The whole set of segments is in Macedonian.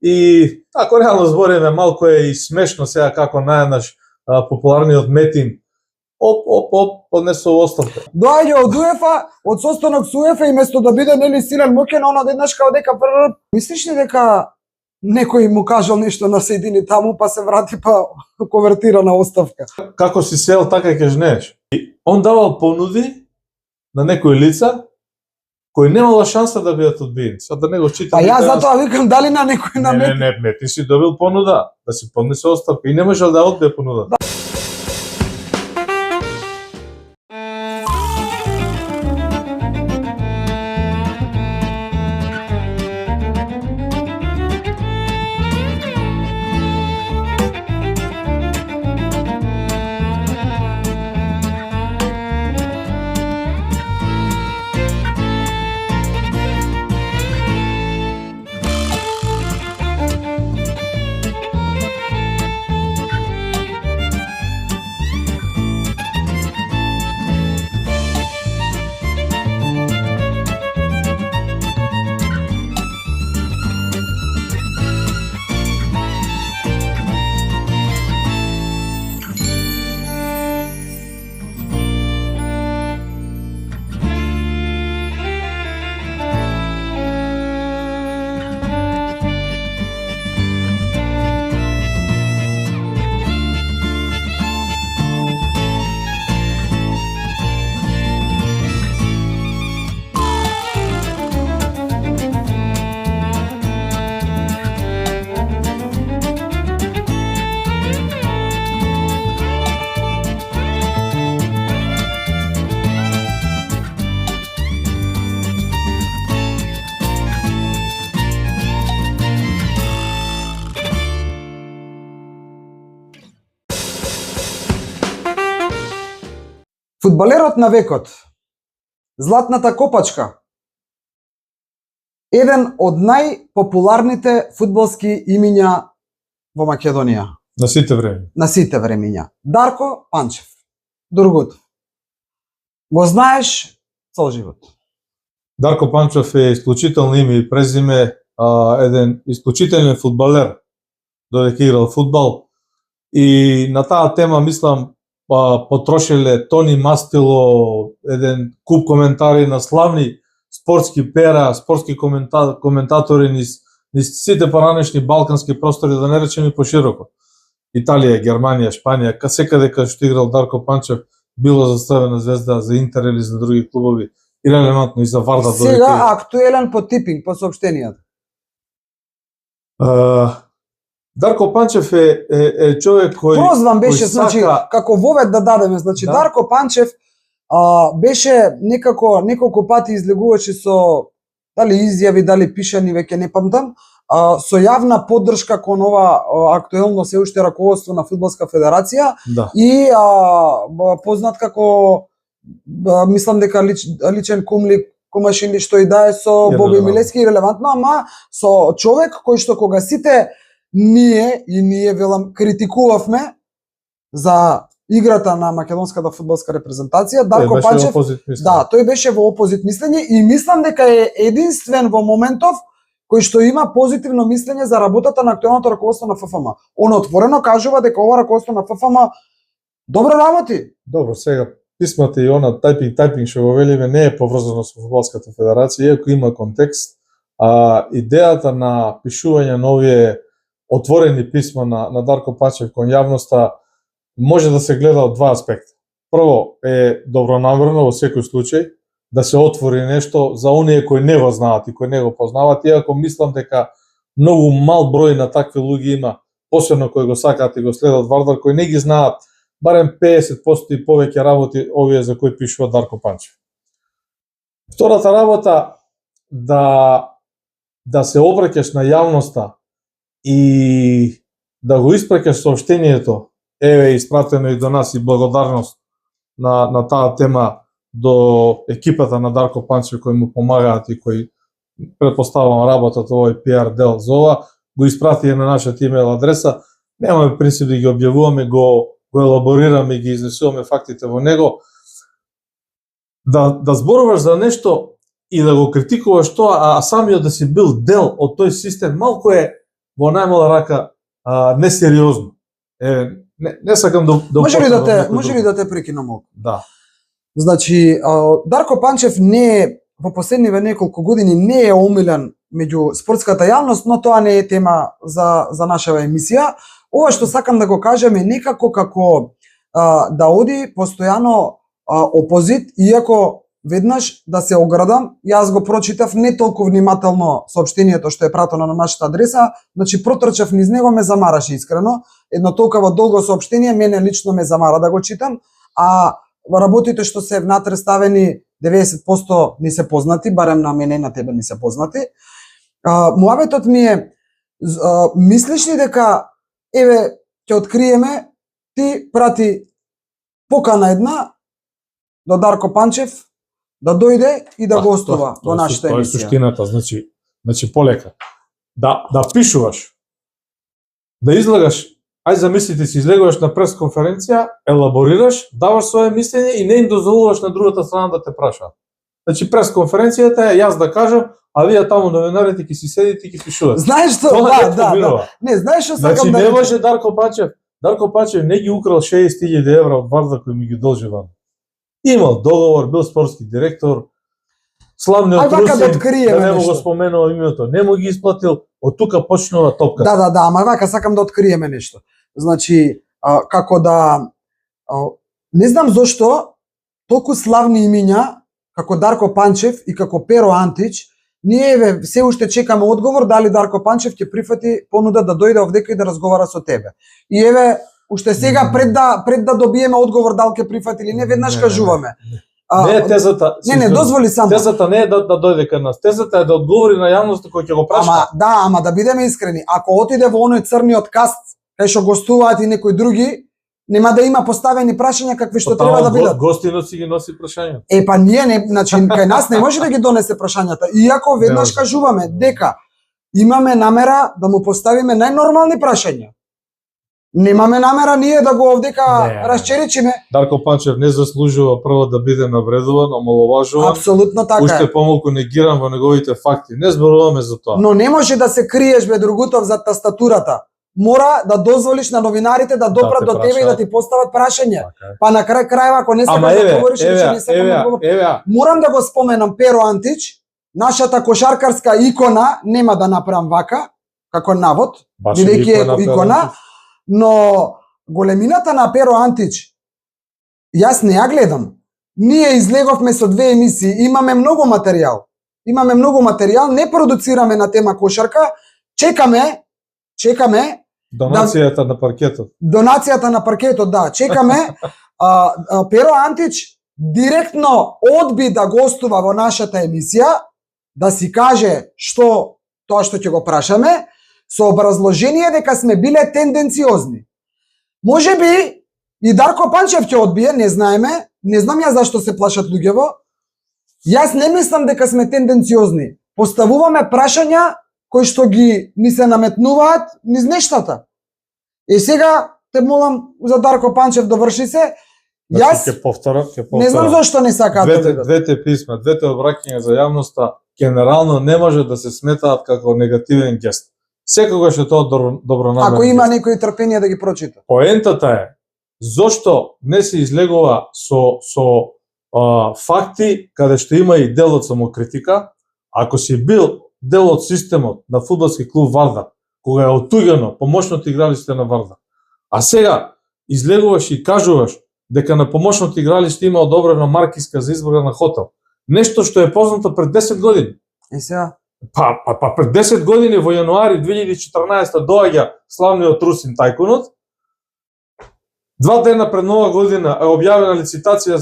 И ако реално збориме, малку е и смешно сега како најнаш популарниот Метин поднесо оставка. Доаѓа од УЕФА, од состанок со УЕФА и место да биде нели силен мокен, она еднаш као дека мислиш ли дека некој му кажал нешто на Сејдини таму, па се врати па конвертира на оставка? Како си сел, така ќе жнееш. И он давал понуди на некои лица кои немало шанса да бидат одбиени. Сега да не го читам. Па јас затоа викам дали на некој на Не, ти си добил понуда да си поднесе оставка и не можел да одбие понуда. Фудбалерот на векот, Златната копачка, еден од најпопуларните фудбалски имиња во Македонија. На сите време. На сите времиња. Дарко Панчев. Другото. Го знаеш цел живот. Дарко Панчев е исклучително име и презиме, еден исклучителен фудбалер, додека играл фудбал. И на таа тема, мислам, потрошиле тони мастило, еден куп коментари на славни спортски пера, спортски коментатори низ сите поранешни балкански простори, да не речем и пошироко. Италија, Германија, Шпанија, секаде каде што играл Дарко Панчев, било за Црвена звезда, за Интер или за други клубови, и релевантно и за Варда. Сега актуелен по типинг, по соопштенијата. Дарко Панчев е човек кој прозван беше, кој значи, сака... како вовет да дадеме, значи да. Дарко Панчев беше неколку пати излегуваше со дали изјави, дали пишани, веќе не памтам, со јавна поддршка кон ова актуелно се уште раководство на Фудбалска федерација, да. И познат како мислам дека личен кумашини што и да е со Боби Милевски, релевантно, ама со човек кој што кога сите ние велам критикувавме за играта на македонската фудбалска репрезентација, Дарко Панчев, да, тој беше во опозит мислење и мислам дека е единствен во моментов кој што има позитивно мислење за работата на актуелното раководство на ФФМ. Он отворено кажува дека ова раководство на ФФМ добро работи. Добро, сега писмата и она тајпинг што го велиме не е поврзано со Фудбалската федерација, иако има контекст, идејата на пишување на овие отворени писма на Дарко Панчев кон јавноста може да се гледа од два аспекта. Прво е добронамерно во секој случај да се отвори нешто за оние кои не го знаат и кои не го познаваат, иако мислам дека многу мал број на такви луѓе има, посебно кои го сакаат и го следат Вардар, кои не ги знаат барем 50% и повеќе работи овие за кои пишува Дарко Панчев. Втората работа да се обраќаш на јавноста и да го испраќаш сообштението, еве испратено и до нас, и благодарност на таа тема до екипата на Дарко Панчев кои му помагаат и кои претпоставам работат овој PR дел за ова, го испрати на нашата имейл адреса. Немаме принцип да ги објавуваме, го елаборираме и ги изнесуваме фактите во него. Да зборуваш за нешто и да го критикуваш тоа, а самиот да си бил дел од тој систем, малку е во најмала рака несериозно. Не сакам да Може ли употребам да некој може друг. ли да те прекинам малку? Да. Значи, Дарко Панчев не е во последниве неколку години не е омилен меѓу спортската јавност, но тоа не е тема за нашава емисија. Ова што сакам да го кажам е некако како да оди постојано опозит, иако веднаш да се оградам, јас го прочитав не толку внимателно соопштението што е пратено на нашата адреса, значи протрчав низ него, ме замараше искрено. Едно толкова долго соопштение мене лично ме замара да го читам, а работите што се внатре ставени 90% не се познати, барем на мене и на тебе не се познати. Муабетот ми е, мислиш ли дека, еве, ќе откриеме, ти прати покана една до Дарко Панчев да дојде и да гостува во нашата емисија. Тоа е суштината, значи полека. Да пишуваш, да излагаш, ај замислите си, излегуваш на пресконференција, елаборираш, даваш свое мислење и не им дозволуваш на другата страна да те праша. Значи пресконференцијата е јас да кажам, а вие таму новинарите ќе си седите и ќе пишувате. Знаеш што? Да. Не, знаеш што сакам значи, да не може Дарко Панчев не ги украл 60.000 евра од Варда кои ми ги должи Варда. Имал договор, бил спортски директор, славниот Русин, да не му го споменувам името, не му ги исплатил, од тука почнува топка. Да, ама вака сакам да откриеме нешто. Значи, како да не знам зошто толку славни имиња како Дарко Панчев и како Перо Антич, ние се уште чекаме одговор дали Дарко Панчев ќе прифати понуда да дојде овдека и да разговара со тебе. И еве уште сега пред да добиеме одговор дали ќе прифати или не, веднаш кажуваме. Не е тезата. Не, дозволи само. Тезата не е да дојде кај нас. Тезата е да одговори на јавноста кој ќе го праша. Ама да бидеме искрени, ако отиде во оној црниот каст кај што гостуваат и некои други, нема да има поставени прашања какви што треба да бидат. Гостинот си ги носи прашањата. Па ние не, значи кај нас не може да ги донесе прашањата. Иако веднаш кажуваме дека имаме намера да му поставиме најнормални прашања. Немаме намера ние да го овдека расчеричиме. Дарко Панчев не заслужува прво да биде навредуван, омаловажуван. Апсолутно така. Уште помалку негиран во неговите факти. Не зборуваме за тоа. Но не може да се криеш бе Другутов за тастатурата. Мора да дозволиш на новинарите да допрат до тебе и да ти постават прашање. Па на крај крајва ако не сакаш да говориш, не сакам да говорам. Морам да го споменам Перо Антич, нашата кошаркарска икона, нема да направам вака, како навод, бидејќи е икона, но големината на Перо Антич, јас не ја гледам. Ние излеговме со 2 емисии, имаме многу материјал, не продуцираме на тема кошарка, чекаме Донацијата на паркетот. Донацијата на паркетот, да. Чекаме. Перо Антич директно одби да гостува во нашата емисија, да си каже тоа што ќе го прашаме, со образложение дека сме биле тенденциозни. Може би и Дарко Панчев ќе одбие, не знаеме, не знам ја зашто се плашат луѓево. Јас не мислам дека сме тенденциозни. Поставуваме прашања кои што ни се наметнуваат низ нештата. И сега те молам за Дарко Панчев доврши се. Јас ќе повторам. Не знам зашто не сакаат да видат. Двете писма, двете обраќања за јавноста генерално не може да се сметаат како негативен гест. Секогаш е тоа добронамерен. Ако има некој трпение да ги прочита. Поентата е зошто не се излегува со факти каде што има и дел од самокритика. Ако си бил дел од системот на фудбалски клуб Вардар, кога е отуѓено помошното игралиште на Вардар, а сега излегуваш и кажуваш дека на помошното игралиште има одобрено маркиска за избора на хотел. Нешто што е познато пред 10 години. И сега? Па пред 10 години во јануари 2014 доаѓа славниот Русин тајкунот. 2 дена пред Нова година е објавена лицитација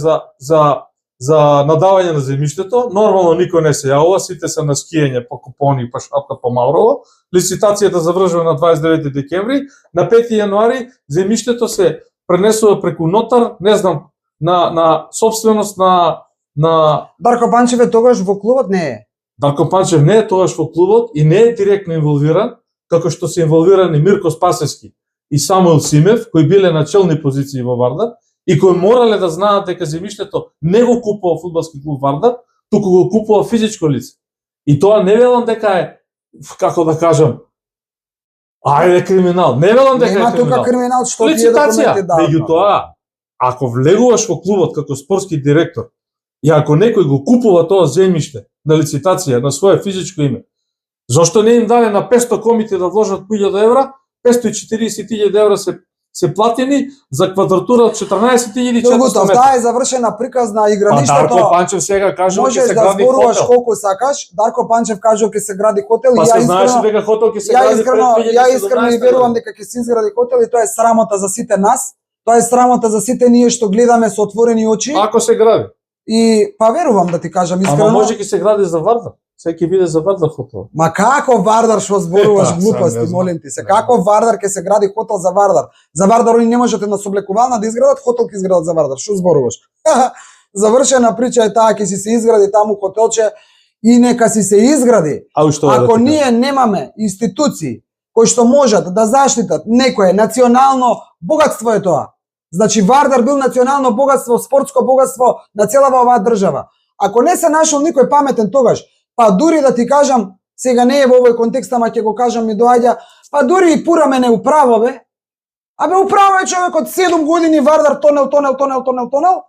за надавање на земјиштето. Нормално никој не се јавува, сите се на скијање по Купони, па шапка по Маурово. Лицитацијата завршува на 29 декември. На 5 јануари земјиштето се пренесува преку нотар, не знам, на собственост на Дарко Панчев е тогаш во клубот не е. Дарко Панчев не е тогаш во клубот и не е директно инволвиран, како што се инволвирани Мирко Спасевски и Самуил Симев, кои биле на челни позиции во Вардар и кои морале да знаат дека земјиштето не го купува фудбалски клуб Вардар, туку го купува физичко лице. И тоа не велам дека е, како да кажам, Ајде криминал. Не велам дека Нема е криминал. тука криминал, што тие Лицитација. документи дават. Меѓутоа, ако влегуваш во клубот како спортски директор и ако некој го купува тоа земјиште на лицитација на свое физичко име, зошто не им даде на 500 комити да вложат 1000 евра, 540.000 евра се платени за квадратура од 14.400 Другото, метра. таа е завршена приказна Па игралиштето. Дарко Панчев сега кажува ќе Можеш се да гради зборуваш хотел. колку сакаш. Дарко Панчев кажува ќе се гради хотел Па и се знаеше дека хотел ќе се ја гради искрено, пред ја искрено и 2017 верувам дека ќе се изгради хотел и тоа е срамота за сите нас. Тоа е срамота за сите ние што гледаме со отворени очи. Ако се гради. И па верувам да ти кажам искрено. Ама може ќе се гради за Вардар. Се ќе биде за Вардар хотел. Ма како Вардар што зборуваш Сам глупости, не знам. молим ти се. Како Вардар ќе се гради хотел за Вардар? За Вардар они не можете на соблекувална да изградат хотел, ќе изградат за Вардар. Што зборуваш? Завршена прича е таа, ќе си се изгради таму хотелче и нека си се изгради. А што Ако ние немаме институции кои што можат да заштитат некое национално богатство е тоа. Значи Вардар бил национално богатство, спортско богатство на целава оваа држава. Ако не се нашол никој паметен тогаш, па дури да ти кажам, сега не е во овој контекст, ама ќе го кажам ми доаѓа, па дури и Пураме не управо бе. Абе управо е човекот 7 години Вардар тонел.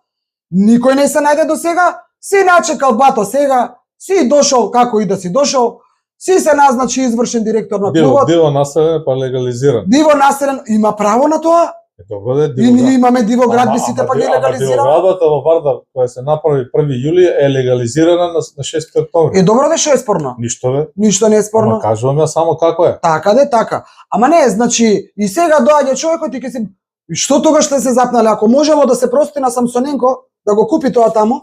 Никој не се најде до сега, си начекал бато сега, си дошол како и да си дошол, си се назначи извршен директор на клубот. Диво населен па легализиран. Диво населен има право на тоа? Добро да И ние имаме диво градби сите па ги легализираме. Градбата во Вардар која се направи 1 јули е легализирана на 6 октомври. Е добро да што е спорно? Ништо бе. Ништо не е спорно. Ама кажувам ја само како е. Така де така. Ама не, значи и сега доаѓа човекот и ќе се што тогаш ще се запнале ако можело да се прости на Самсоненко да го купи тоа таму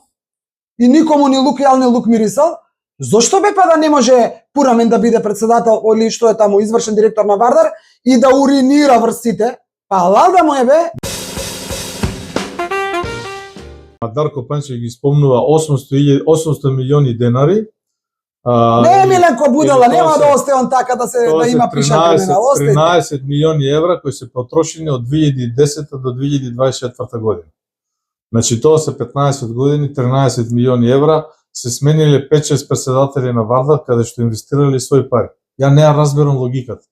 и никому ни лук јал ни лук мирисал, зошто бе па да не може Пурамен да биде председател или што е таму извршен директор на Вардар и да уринира врсите? Па лал да му е бе. Дарко Панчев ги спомнува 800 милиони денари. Не Миленко Будала, или нема тоа да се- остане он така да се Тоа да се има пиша 13 криминал. Остајте. 13 милиони евра кои се потрошени од 2010 до 2024 година. Значи тоа се 15 години, 13 милиони евра, се смениле 5-6 председатели на Вардар каде што инвестирале своји пари. Ја не ја разберам логиката.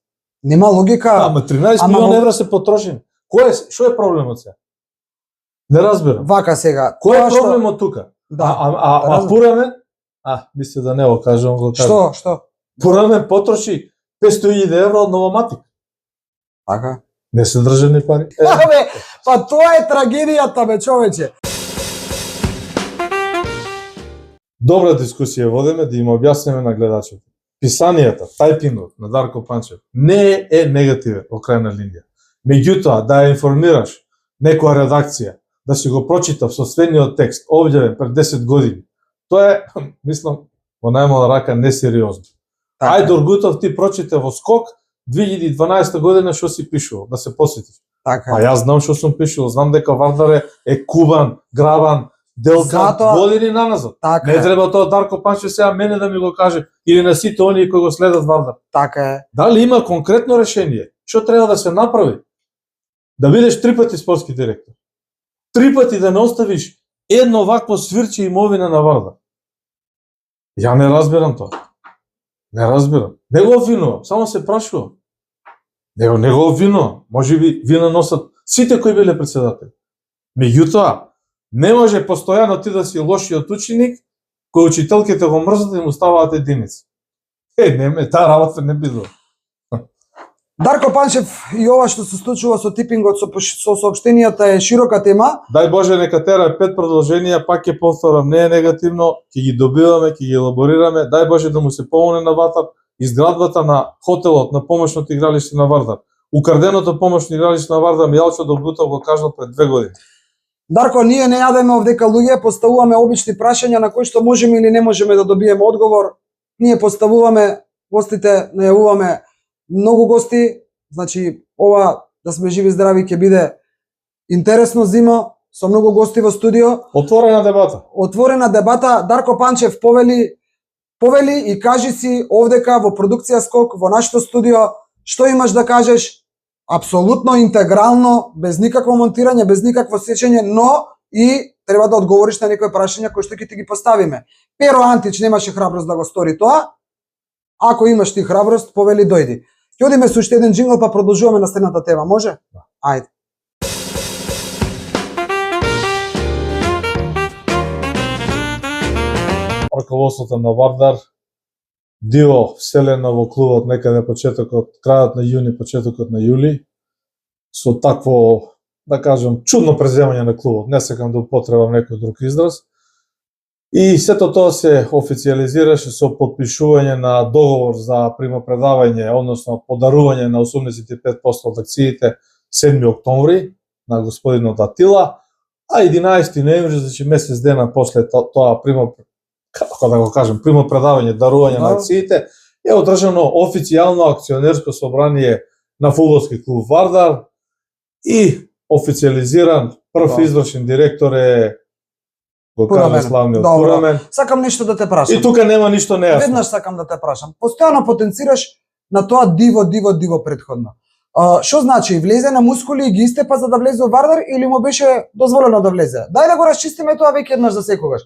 Нема логика. Ама 13 Ама милиони во- евра се потрошени. Кој е што е проблемот сега? Не разберам. Вака сега. Кој е тоа што- проблемот тука? Да. А разберам. Пурамен? Мисле да не го кажам, го кажам. Што? Пурамен потроши 500.000 евра од Новоматик. Така. Не се држани пари. Бе, па тоа е трагедијата бе човече. Добра дискусија водиме да им објасниме на гледачите. Писанијата, тајпингот на Дарко Панчев не е негативен во крајна линија. Меѓутоа, да ја информираш некоја редакција, да си го прочитав соствениот текст, објавен пред 10 години, тоа е, мислам, во најмала рака несериозно. Така. Ајде Оргутов ти прочите во скок 2012 година што си пишувал, да се посетиш. Така. А јас знам што сум пишувал, знам дека Вардар е кубан, грабан, делка Затоа- години наназад. Така. Не треба тоа Дарко Панчев сега мене да ми го каже или на сите оние кои го следат Вардар. Така е. Дали има конкретно решение? Што треба да се направи? Да бидеш 3 пати спортски директор. 3 пати да не оставиш едно вакво свирче имовина на Вардар. Ја не разбирам тоа. Не разбирам. Не го обвинувам, само се прашувам. Не го обвинувам. Може би вина носат сите кои биле председатели. Меѓутоа, не може постојано ти да си лошиот ученик, кој учителките го мрзат и му ставаат единици. Не, таа работа не би добра. Дарко Панчев и ова што се случува со типингот со соопштенијата е широка тема. Дај Боже нека тера 5 продолженија, пак ќе повторам, не е негативно, ќе ги добиваме, ќе ги елаборираме. Дај Боже да му се помогне на Вардар, изградбата на хотелот на помошното игралиште на Вардар. Украденото помошно игралиште на Вардар Мијалчо Долгутов го кажал пред 2 години. Дарко, ние не јадеме овдека луѓе, поставуваме обични прашања на кои што можеме или не можеме да добиеме одговор. Ние поставуваме, гостите најавуваме многу гости, значи ова да сме живи здрави ќе биде интересно зима со многу гости во студио. Отворена дебата. Отворена дебата. Дарко Панчев повели и кажи си овдека во продукција Скок, во нашето студио, што имаш да кажеш, апсолутно интегрално, без никакво монтирање, без никакво сечење, но и треба да одговориш на некои прашања кои што ќе ти ги поставиме. Перо Антич немаше храброст да го стори тоа. Ако имаш ти храброст, повели дојди. Ќе одиме со уште еден джингл па продолжуваме на следната тема, може? Ајде. Раководството на Вардар дио вселено во клубот некаде почетокот, крајот на јуни, почетокот на јули, со такво, да кажам, чудно преземање на клубот. Не сакам да употребам некој друг израз. И сето тоа се официализираше со подпишување на договор за примопредавање, односно подарување на 85% од акциите 7 октомври на господинот Атила, а 11 ноември, значи месец дена после тоа како да го кажем, примопредавање, дарување на акциите, е одржано официјално акционерско собрание на фудбалски клуб Вардар и официализиран прв извршен директор е го кажа славниот Пурамен. Сакам нешто да те прашам. И тука нема ништо нејасно. Веднаш сакам да те прашам. Постојано потенцираш на тоа диво претходно. Што значи, влезе на мускули и ги истепа за да влезе во Вардар или му беше дозволено да влезе? Дај да го расчистиме тоа веќе еднаш за секогаш.